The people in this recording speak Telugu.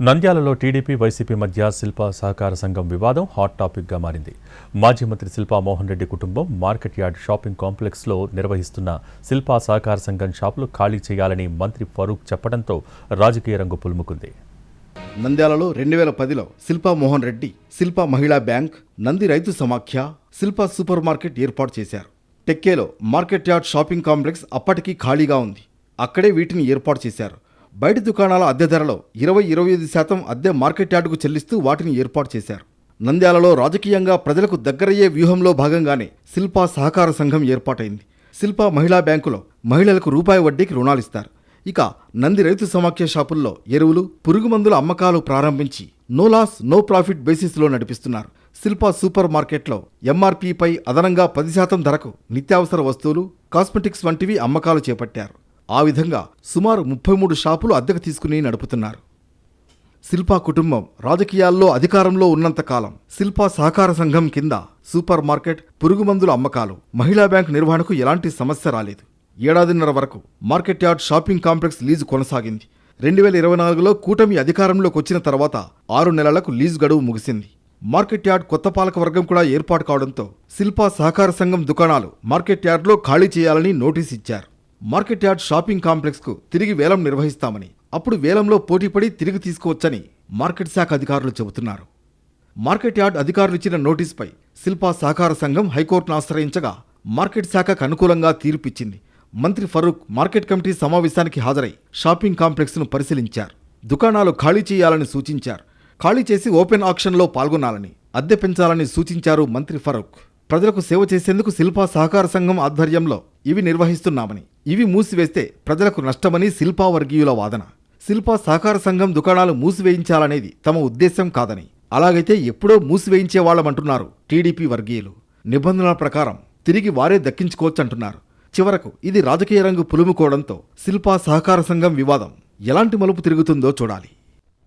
నంద్యాలలో టీడీపీ వైసీపీ మధ్య శిల్ప సహకార సంఘం వివాదం హాట్ టాపిక్గా మారింది. మాజీ మంత్రి శిల్పా మోహన్ రెడ్డి కుటుంబం మార్కెట్ యార్డ్ షాపింగ్ కాంప్లెక్స్లో నిర్వహిస్తున్న శిల్పా సహకార సంఘం షాపులు ఖాళీ చేయాలని మంత్రి ఫరూక్ చెప్పడంతో రాజకీయ రంగు పులుముకుంది. నంద్యాలలో 2010లో శిల్పా మోహన్ రెడ్డి శిల్పా మహిళా బ్యాంక్, నంది రైతు సమాఖ్య, శిల్పా సూపర్ మార్కెట్ ఏర్పాటు చేశారు. టెక్కేలో మార్కెట్ యార్డ్ షాపింగ్ కాంప్లెక్స్ అప్పటికీ ఖాళీగా ఉంది. అక్కడే వీటిని ఏర్పాటు చేశారు. బయటి దుకాణాల అద్దె ధరలో 20-25% అద్దె మార్కెట్ యార్డుకు చెల్లిస్తూ వాటిని ఏర్పాటు చేశారు. నంద్యాలలో రాజకీయంగా ప్రజలకు దగ్గరయ్యే వ్యూహంలో భాగంగానే శిల్పా సహకార సంఘం ఏర్పాటైంది. శిల్పా మహిళా బ్యాంకులో మహిళలకు రూపాయి వడ్డీకి రుణాలిస్తారు. ఇక నంది రైతు సమాఖ్య షాపుల్లో ఎరువులు, పురుగుమందుల అమ్మకాలు ప్రారంభించి నో లాస్ నో ప్రాఫిట్ బేసిస్లో నడిపిస్తున్నారు. శిల్పా సూపర్ మార్కెట్లో ఎంఆర్పీపై అదనంగా 10% ధరకు నిత్యావసర వస్తువులు, కాస్మెటిక్స్ వంటివి అమ్మకాలు చేపట్టారు. ఆ విధంగా సుమారు 33 షాపులు అద్దెకు తీసుకుని నడుపుతున్నారు. శిల్పా కుటుంబం రాజకీయాల్లో అధికారంలో ఉన్నంతకాలం శిల్పా సహకార సంఘం కింద సూపర్ మార్కెట్, పురుగుమందుల అమ్మకాలు, మహిళా బ్యాంక్ నిర్వహణకు ఎలాంటి సమస్య రాలేదు. ఏడాదిన్నర వరకు market yard shopping complex lease కొనసాగింది. 2024లో కూటమి అధికారంలోకి వచ్చిన తర్వాత 6 నెలలకు లీజు గడువు ముగిసింది. మార్కెట్ యార్డ్ కొత్త పాలక వర్గం కూడా ఏర్పాటు కావడంతో శిల్పా సహకార సంఘం దుకాణాలు మార్కెట్ యార్డ్లో ఖాళీ చేయాలని నోటీస్ ఇచ్చారు. మార్కెట్ యార్డ్ షాపింగ్ కాంప్లెక్స్కు తిరిగి వేలం నిర్వహిస్తామని, అప్పుడు వేలంలో పోటీపడి తిరిగి తీసుకోవచ్చని మార్కెట్ శాఖ అధికారులు చెబుతున్నారు. మార్కెట్ యార్డ్ అధికారులు ఇచ్చిన నోటీసుపై శిల్పా సహకార సంఘం హైకోర్టును ఆశ్రయించగా మార్కెట్ శాఖకు అనుకూలంగా తీర్పిచ్చింది. మంత్రి ఫరూక్ మార్కెట్ కమిటీ సమావేశానికి హాజరై షాపింగ్ కాంప్లెక్స్ను పరిశీలించారు. దుకాణాలు ఖాళీ చేయాలని సూచించారు. ఖాళీ చేసి ఓపెన్ ఆక్షన్లో పాల్గొనాలని, అద్దె పెంచాలని సూచించారు మంత్రి ఫరూక్. ప్రజలకు సేవ చేసేందుకు శిల్పా సహకార సంఘం ఆధ్వర్యంలో ఇవి నిర్వహిస్తున్నామని, ఇవి మూసివేస్తే ప్రజలకు నష్టమని శిల్పా వర్గీయుల వాదన. శిల్పా సహకార సంఘం దుకాణాలు మూసివేయించాలనేది తమ ఉద్దేశం కాదని, అలాగైతే ఎప్పుడో మూసివేయించేవాళ్లమంటున్నారు టీడీపీ వర్గీయులు. నిబంధనల ప్రకారం తిరిగి వారే దక్కించుకోవచ్చంటున్నారు. చివరకు ఇది రాజకీయ రంగు పులుముకోవడంతో శిల్పా సహకార సంఘం వివాదం ఎలాంటి మలుపు తిరుగుతుందో చూడాలి.